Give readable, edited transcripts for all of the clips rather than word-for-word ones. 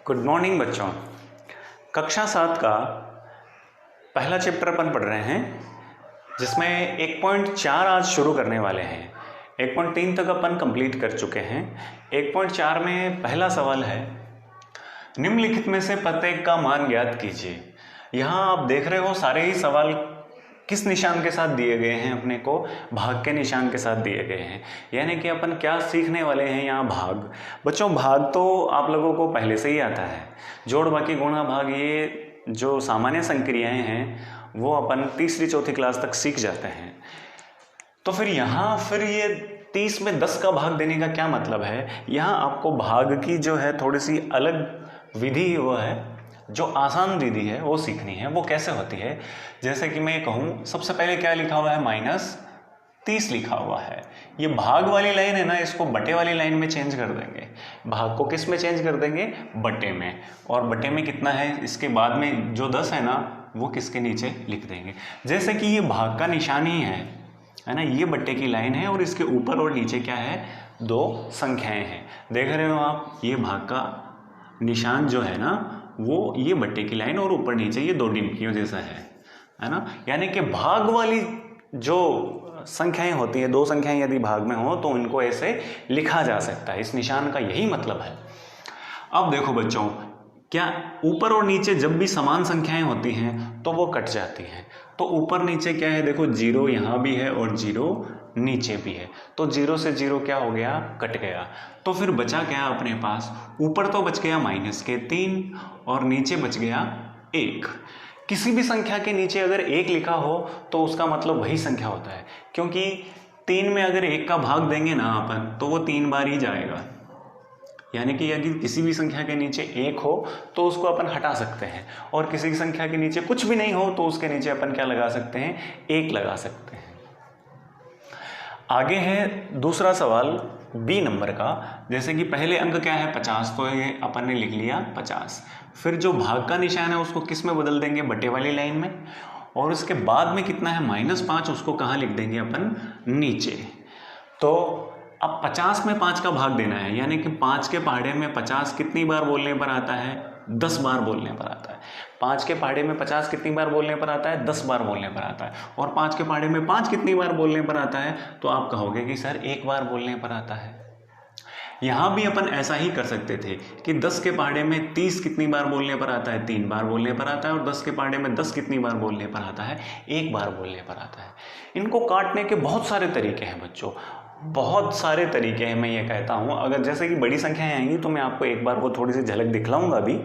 Good morning बच्चों। कक्षा 7 का पहला चैप्टर अपन पढ़ रहे हैं, जिसमें 1.4 आज शुरू करने वाले हैं। 1.3 तक अपन कंप्लीट कर चुके हैं। 1.4 में पहला सवाल है, निम्नलिखित में से प्रत्येक का मान ज्ञात कीजिए। यहाँ आप देख रहे हो सारे ही सवाल किस निशान के साथ दिए गए हैं, अपने को भाग के निशान के साथ दिए गए हैं। यानी कि अपन क्या सीखने वाले हैं यहाँ, भाग। बच्चों भाग तो आप लोगों को पहले से ही आता है, जोड़ बाकी गुणा भाग, ये जो सामान्य संक्रियाएं हैं वो अपन तीसरी चौथी क्लास तक सीख जाते हैं। तो फिर यहाँ ये 30 में 10 का भाग देने का क्या मतलब है। यहाँ आपको भाग की जो है थोड़ी सी अलग विधि वो है, जो आसान विधि है वो सीखनी है। वो कैसे होती है, जैसे कि मैं कहूँ सबसे पहले क्या लिखा हुआ है, -30 लिखा हुआ है। ये भाग वाली लाइन है ना, इसको बटे वाली लाइन में चेंज कर देंगे। भाग को किस में चेंज कर देंगे, बटे में। और बटे में कितना है, इसके बाद में जो 10 है ना वो किसके नीचे लिख देंगे। जैसे कि ये भाग का निशान ही है ना, ये बट्टे की लाइन है और इसके ऊपर और नीचे क्या है, 2 संख्याएं हैं। देख रहे हो आप, ये भाग का निशान जो है ना वो ये बट्टे की लाइन और ऊपर नीचे ये 2 डिम्कियों जैसा है ना। यानी कि भाग वाली जो संख्याएं होती है, 2 संख्याएं यदि भाग में हो तो इनको ऐसे लिखा जा सकता है। इस निशान का यही मतलब है। अब देखो बच्चों, क्या ऊपर और नीचे जब भी समान संख्याएं होती हैं तो वो कट जाती हैं। तो ऊपर नीचे क्या है, देखो 0 यहाँ भी है और 0 नीचे भी है, तो 0 से 0 क्या हो गया, कट गया। तो फिर बचा क्या अपने पास, ऊपर तो बच गया -3 और नीचे बच गया 1। किसी भी संख्या के नीचे अगर 1 लिखा हो तो उसका मतलब वही संख्या होता है, क्योंकि 3 में अगर 1 का भाग देंगे ना अपन तो वो 3 बार ही जाएगा। यानी कि यदि किसी भी संख्या के नीचे 1 हो तो उसको अपन हटा सकते हैं, और किसी संख्या के नीचे कुछ भी नहीं हो तो उसके नीचे अपन क्या लगा सकते हैं, 1 लगा सकते हैं। आगे है दूसरा सवाल बी नंबर का। जैसे कि पहले अंक क्या है, 50, तो ये अपन ने लिख लिया 50। फिर जो भाग का निशान है उसको किस में बदल देंगे, बटे वाली लाइन में। और उसके बाद में कितना है, -5, उसको कहाँ लिख देंगे अपन, नीचे। तो अब 50 में 5 का भाग देना है, यानी कि 5 के पहाड़े में 50 कितनी बार बोलने पर आता है, 10 बार बोलने पर आता है। 5 के पहाड़े में 50 कितनी बार बोलने पर आता है, 10 बार बोलने पर आता है। और 5 के पहाड़े में 5 कितनी बार बोलने पर आता है, तो आप कहोगे कि सर 1 बार बोलने पर आता है। यहाँ भी अपन ऐसा ही कर सकते थे कि 10 के पहाड़े में 30 कितनी बार बोलने पर आता है, 3 बार बोलने पर आता है। और 10 के पहाड़े में 10 कितनी बार बोलने पर आता है, 1 बार बोलने पर आता है। इनको काटने के बहुत सारे तरीके हैं बच्चों, बहुत सारे तरीके हैं। मैं ये कहता हूँ, अगर जैसे कि बड़ी संख्याएं आएंगी तो मैं आपको एक बार वो थोड़ी सी झलक दिखलाऊंगा भी।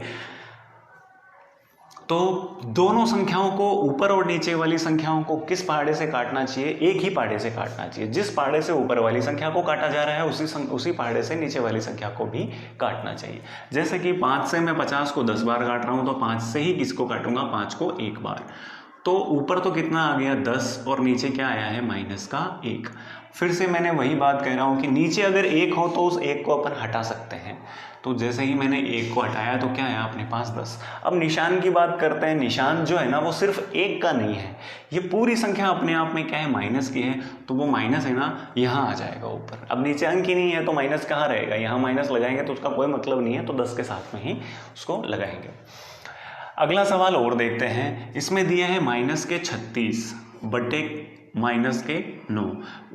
तो दोनों संख्याओं को, ऊपर और नीचे वाली संख्याओं को किस पहाड़े से काटना चाहिए, एक ही पहाड़े से काटना चाहिए। जिस पहाड़े से ऊपर वाली संख्या को काटा जा रहा है उसी पहाड़े से नीचे वाली संख्या को भी काटना चाहिए। जैसे कि 5 से मैं 50 को 10 बार काट रहा हूँ, तो 5 से ही किसको काटूंगा, 5 को 1 बार। तो ऊपर तो कितना आ गया, 10, और नीचे क्या आया है, -1। फिर से मैंने वही बात कह रहा हूँ कि नीचे अगर 1 हो तो उस 1 को अपन हटा सकते हैं। तो जैसे ही मैंने 1 को हटाया तो क्या आया अपने पास, 10। अब निशान की बात करते हैं। निशान जो है ना वो सिर्फ 1 का नहीं है, ये पूरी संख्या अपने आप में क्या है, माइनस की है। तो वो माइनस है ना, यहाँ आ जाएगा ऊपर। अब नीचे अंक ही नहीं है तो माइनस कहाँ रहेगा, यहाँ माइनस लगाएंगे तो उसका कोई मतलब नहीं है, तो 10 के साथ में ही उसको लगाएंगे। अगला सवाल और देखते हैं। इसमें दिया है -36 बटे -9।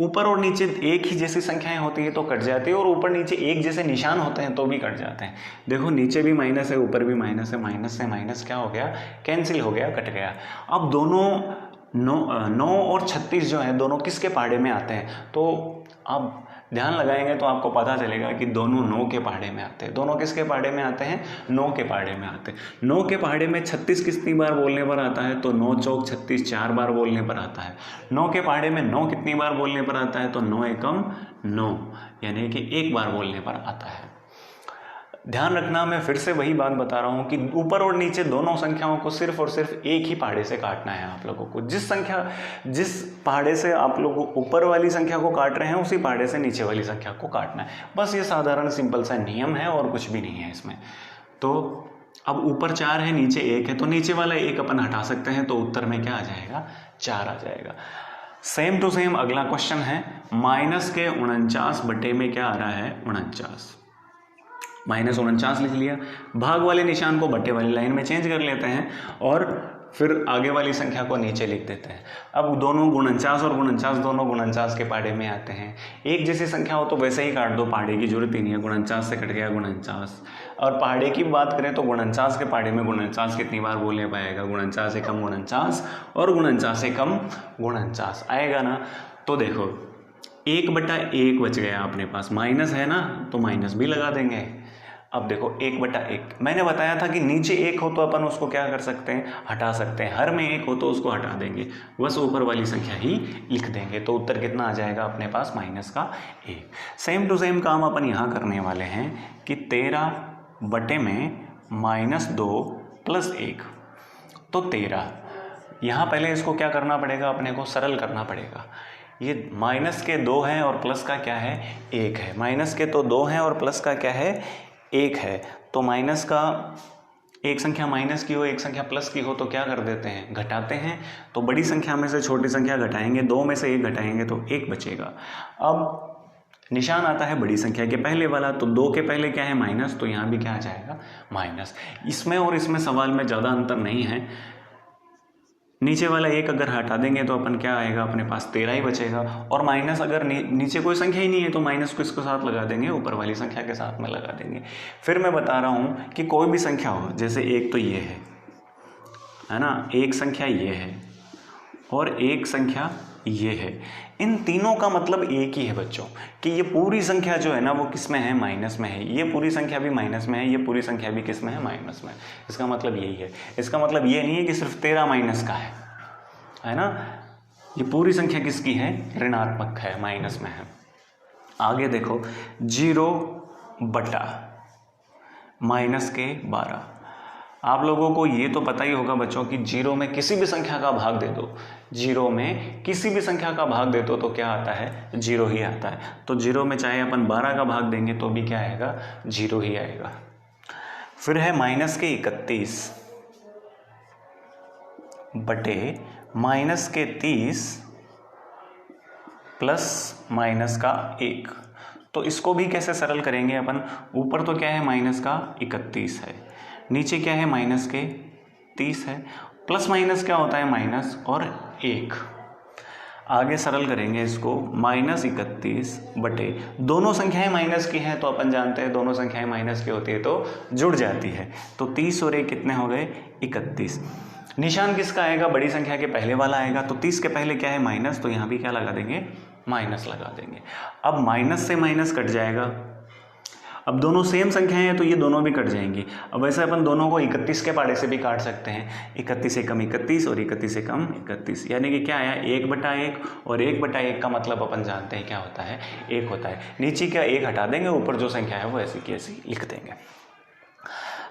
ऊपर और नीचे एक ही जैसी संख्याएं होती है तो कट जाती है, और ऊपर नीचे एक जैसे निशान होते हैं तो भी कट जाते हैं। देखो नीचे भी माइनस है, ऊपर भी माइनस है, माइनस से माइनस क्या हो गया, कैंसिल हो गया, कट गया। अब दोनों 9 और 36 जो है दोनों किसके पहाड़े में आते हैं, तो अब ध्यान लगाएंगे तो आपको पता चलेगा कि दोनों 9 के पहाड़े में आते हैं। दोनों किसके पहाड़े में आते हैं, 9 के पहाड़े में आते हैं। 9 के पहाड़े में 36 कितनी बार बोलने पर आता है, तो 9 चौक 36, 4 बार बोलने पर आता है। 9 के पहाड़े में 9 कितनी बार बोलने पर आता है, तो 9 एकम 9, यानी कि 1 बार बोलने पर आता है। ध्यान रखना, मैं फिर से वही बात बता रहा हूँ कि ऊपर और नीचे दोनों संख्याओं को सिर्फ और सिर्फ एक ही पहाड़े से काटना है आप लोगों को। जिस पहाड़े से आप लोग ऊपर वाली संख्या को काट रहे हैं उसी पहाड़े से नीचे वाली संख्या को काटना है। बस ये साधारण सिंपल सा नियम है और कुछ भी नहीं है इसमें। तो अब ऊपर 4 है, नीचे 1 है, तो नीचे वाला 1 अपन हटा सकते हैं, तो उत्तर में क्या आ जाएगा, 4 आ जाएगा। सेम टू सेम अगला क्वेश्चन है, -49 बटे में क्या आ रहा है, 49। -49 लिख लिया। भाग वाले निशान को बट्टे वाली लाइन में चेंज कर लेते हैं और फिर आगे वाली संख्या को नीचे लिख देते हैं। अब दोनों 49 और 49 दोनों 49 के पहाड़े में आते हैं। एक जैसी संख्या हो तो वैसे ही काट दो, पहाड़े की जरूरत ही नहीं है। 49 से कट गया 49। और पहाड़े की बात करें तो 49 के पहाड़े में 49 कितनी बार बोलने पाएगा? 49 से कम 49 और 49 से कम 49 आएगा ना। तो देखो 1/1 बच गया अपने पास, माइनस है ना तो माइनस भी लगा देंगे। अब देखो 1/1, मैंने बताया था कि नीचे 1 हो तो अपन उसको क्या कर सकते हैं? हटा सकते हैं। हर में 1 हो तो उसको हटा देंगे, बस ऊपर वाली संख्या ही लिख देंगे। तो उत्तर कितना आ जाएगा अपने पास? -1। सेम टू सेम काम अपन यहाँ करने वाले हैं कि 13/(-2 + 1) तो 13। यहाँ पहले इसको क्या करना पड़ेगा? अपने को सरल करना पड़ेगा। ये माइनस के 2 हैं और प्लस का क्या है? 1 है। माइनस के तो 2 हैं और प्लस का क्या है? 1 है। तो माइनस का, एक संख्या माइनस की हो एक संख्या प्लस की हो तो क्या कर देते हैं? घटाते हैं। तो बड़ी संख्या में से छोटी संख्या घटाएंगे, 2 में से 1 घटाएंगे तो 1 बचेगा। अब निशान आता है बड़ी संख्या के पहले वाला, तो 2 के पहले क्या है? माइनस, तो यहाँ भी क्या आ जाएगा? माइनस। इसमें और इसमें सवाल में ज़्यादा अंतर नहीं है। नीचे वाला 1 अगर हटा देंगे तो अपन क्या आएगा? अपने पास 13 ही बचेगा। और माइनस अगर नीचे कोई संख्या ही नहीं है तो माइनस को इसके साथ लगा देंगे, ऊपर वाली संख्या के साथ में लगा देंगे। फिर मैं बता रहा हूँ कि कोई भी संख्या हो, जैसे एक तो ये है ना, एक संख्या ये है और एक संख्या ये है। इन तीनों का मतलब एक ही है बच्चों, कि ये पूरी संख्या जो है ना वो किस में है? माइनस में है। ये पूरी संख्या भी माइनस में है, ये पूरी संख्या भी किस में है? माइनस में। इसका मतलब यही है। इसका मतलब ये नहीं है कि सिर्फ 13 माइनस का है ना। ये पूरी संख्या किसकी है? ऋणात्मक है, माइनस में है। आगे देखो 0/-12। आप लोगों को ये तो पता ही होगा बच्चों कि 0 में किसी भी संख्या का भाग दे दो, 0 में किसी भी संख्या का भाग दे दो तो क्या आता है? 0 ही आता है। तो 0 में चाहे अपन 12 का भाग देंगे तो भी क्या आएगा? 0 ही आएगा। फिर है -31/-(-30) +-(-1) तो इसको भी कैसे सरल करेंगे अपन? ऊपर तो क्या है? -31 है, नीचे क्या है? -30 है। प्लस माइनस क्या होता है? माइनस और 1। आगे सरल करेंगे इसको, -31 दोनों संख्याएं माइनस की हैं तो अपन जानते हैं दोनों संख्याएं माइनस की होती है तो जुड़ जाती है। तो 30 और 1 कितने हो गए? 31। निशान किसका आएगा? बड़ी संख्या के पहले वाला आएगा। तो 30 के पहले क्या है? माइनस, तो यहाँ भी क्या लगा देंगे? माइनस लगा देंगे। अब माइनस से माइनस कट जाएगा। अब दोनों सेम संख्याएं हैं तो ये दोनों भी कट जाएंगी। अब वैसे अपन दोनों को 31 के पहाड़े से भी काट सकते हैं। 31 से कम 31 और 31 से कम 31, यानी कि क्या आया? 1/1 और 1/1 का मतलब अपन जानते हैं क्या होता है? 1 होता है। नीचे का 1 हटा देंगे, ऊपर जो संख्या है वो ऐसी की ऐसी लिख देंगे।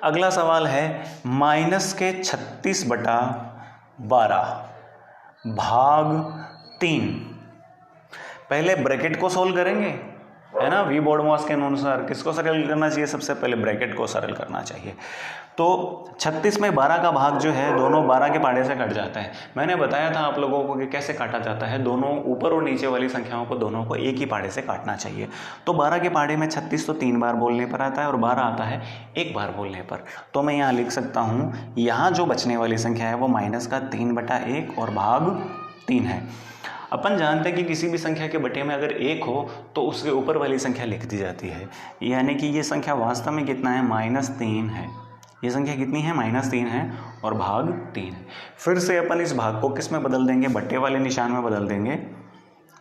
अगला सवाल है -36/12 भाग 3। पहले ब्रैकेट को सोल्व करेंगे, है ना। वी बोर्डमॉस के अनुसार किसको सरल करना चाहिए? सबसे पहले ब्रैकेट को सरल करना चाहिए। तो 36 में 12 का भाग जो है दोनों 12 के पहाड़े से कट जाता है। मैंने बताया था आप लोगों को कि कैसे काटा जाता है। दोनों ऊपर और नीचे वाली संख्याओं को दोनों को एक ही पहाड़े से काटना चाहिए। तो 12 के पहाड़े में 36 तो 3 बार बोलने पर आता है और 12 आता है 1 बार बोलने पर। तो मैं यहाँ लिख सकता हूँ, यहाँ जो बचने वाली संख्या है वो -3/1 और भाग 3 है। अपन जानते हैं कि किसी भी संख्या के बटे में अगर 1 हो तो उसके ऊपर वाली संख्या लिख दी जाती है। यानी कि ये संख्या वास्तव में कितना है? -3 है। ये संख्या कितनी है? -3 है और भाग 3 है। फिर से अपन इस भाग को किस में बदल देंगे? बट्टे वाले निशान में बदल देंगे।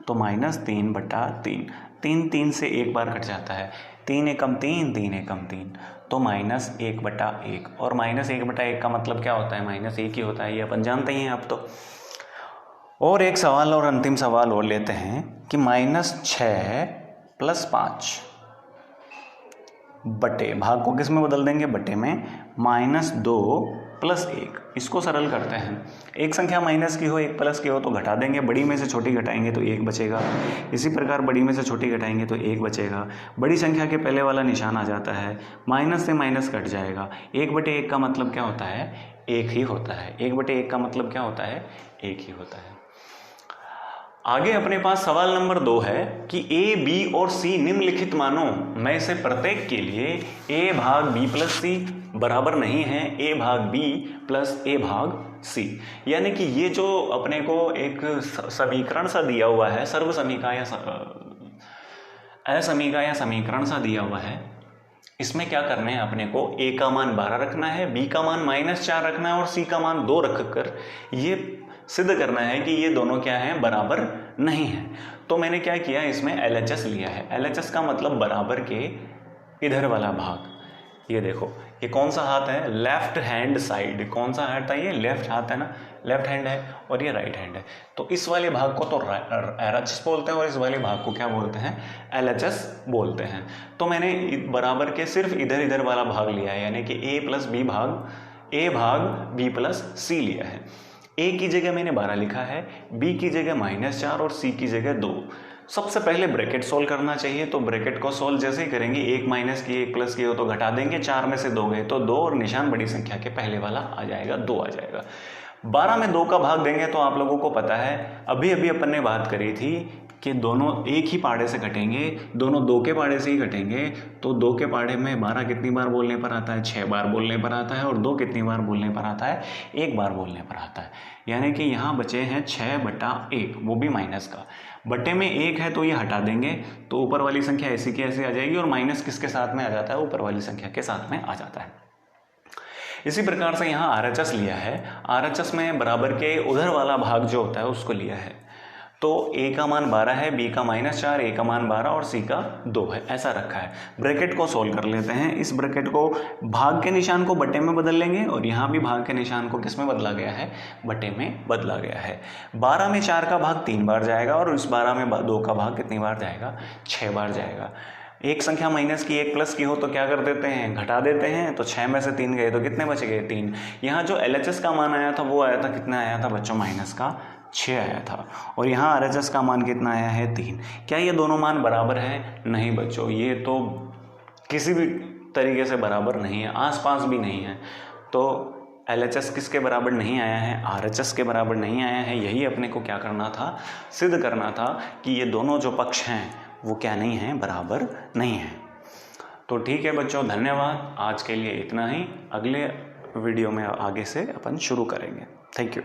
तो -3/3, 3 से 1 बार कट जाता है। 3 एकम 3, 3 एकम 3, तो -1/1 और -1/1 का मतलब क्या होता है? -1 ही होता है। ये अपन जानते ही हैं अब तो। और एक सवाल और अंतिम सवाल और लेते हैं कि -6 + 5 बटे, भाग को किस में बदल देंगे? बटे में, -2 + 1। इसको सरल करते हैं। एक संख्या माइनस की हो एक प्लस की हो तो घटा देंगे, बड़ी में से छोटी घटाएंगे तो 1 बचेगा। इसी प्रकार बड़ी में से छोटी घटाएंगे तो 1 बचेगा। बड़ी संख्या के पहले वाला निशान आ जाता है, माइनस से माइनस कट जाएगा। 1/1 का मतलब क्या होता है? 1 ही होता है। 1/1 का मतलब क्या होता है? 1 ही होता है। आगे अपने पास सवाल नंबर 2 है कि ए, बी और सी निम्नलिखित मानों में से प्रत्येक के लिए ए भाग बी प्लस सी बराबर नहीं है ए भाग बी प्लस ए भाग सी। यानी कि ये जो अपने को एक समीकरण सा दिया हुआ है, सर्व समीका या असमीका या समीकरण सा दिया हुआ है, इसमें क्या करना है अपने को, ए का मान 12 रखना है, बी का मान -4 रखना है और सी का मान 2 रखकर ये सिद्ध करना है कि ये दोनों क्या हैं, बराबर नहीं है। तो मैंने क्या किया, इसमें LHS लिया है। LHS का मतलब बराबर के इधर वाला भाग। ये देखो ये कौन सा हाथ है, लेफ्ट हैंड साइड। कौन सा हाथ है, ये लेफ्ट हाथ है ना, लेफ्ट हैंड है और ये राइट हैंड है। तो इस वाले भाग को तो RHS बोलते हैं और इस वाले भाग को क्या बोलते हैं, LHS बोलते हैं। तो मैंने बराबर के सिर्फ इधर इधर वाला भाग लिया है, यानी कि A भाग B प्लस C लिया है। A की जगह मैंने 12 लिखा है, B की जगह -4 और C की जगह 2। सबसे पहले ब्रैकेट सोल्व करना चाहिए, तो ब्रैकेट को सोल्व जैसे ही करेंगे, 1 माइनस की 1 प्लस की हो तो घटा देंगे, 4 में से 2 गए तो 2 और निशान बड़ी संख्या के पहले वाला आ जाएगा, 2 आ जाएगा। 12 में 2 का भाग देंगे तो आप लोगों को पता है, अभी अभी अपन ने बात करी थी कि दोनों एक ही पाड़े से घटेंगे, दोनों 2 के पाड़े से ही घटेंगे। तो 2 के पाड़े में 12 कितनी बार बोलने पर आता है, 6 बार बोलने पर आता है, और 2 कितनी बार बोलने पर आता है, 1 बार बोलने पर आता है। यानी कि यहाँ बचे हैं 6/1, वो भी माइनस का। बटे में 1 है तो ये हटा देंगे, तो ऊपर वाली संख्या ऐसी की ऐसी आ जाएगी, और माइनस किसके साथ में आ जाता है, ऊपर वाली संख्या के साथ में आ जाता है। इसी प्रकार से यहाँ RHS लिया है, RHS में बराबर के उधर वाला भाग जो होता है उसको लिया है। तो A का मान 12 है, B का -4, A का मान 12 और C का 2 है, ऐसा रखा है। ब्रैकेट को सोल्व कर लेते हैं। इस ब्रैकेट को भाग के निशान को बटे में बदल लेंगे, और यहाँ भी भाग के निशान को किस में बदला गया है, बटे में बदला गया है। 12 में 4 का भाग 3 बार जाएगा, और इस 12 में 2 का भाग कितनी बार जाएगा, 6 बार जाएगा। एक संख्या माइनस की 1 प्लस की हो तो क्या कर देते हैं, घटा देते हैं। तो 6 में से 3 गए तो कितने बच गए, 3। यहाँ जो LHS का मान आया था वो आया था, कितना आया था बच्चों, -6 आया था, और यहाँ RHS का मान कितना आया है, 3। क्या ये दोनों मान बराबर हैं, नहीं बच्चों, ये तो किसी भी तरीके से बराबर नहीं है, आसपास भी नहीं है। तो LHS किसके बराबर नहीं आया है, RHS के बराबर नहीं आया है। यही अपने को क्या करना था, सिद्ध करना था कि ये दोनों जो पक्ष हैं वो क्या नहीं हैं, बराबर नहीं हैं। तो ठीक है बच्चों, धन्यवाद। आज के लिए इतना ही, अगले वीडियो में आगे से अपन शुरू करेंगे। Thank you.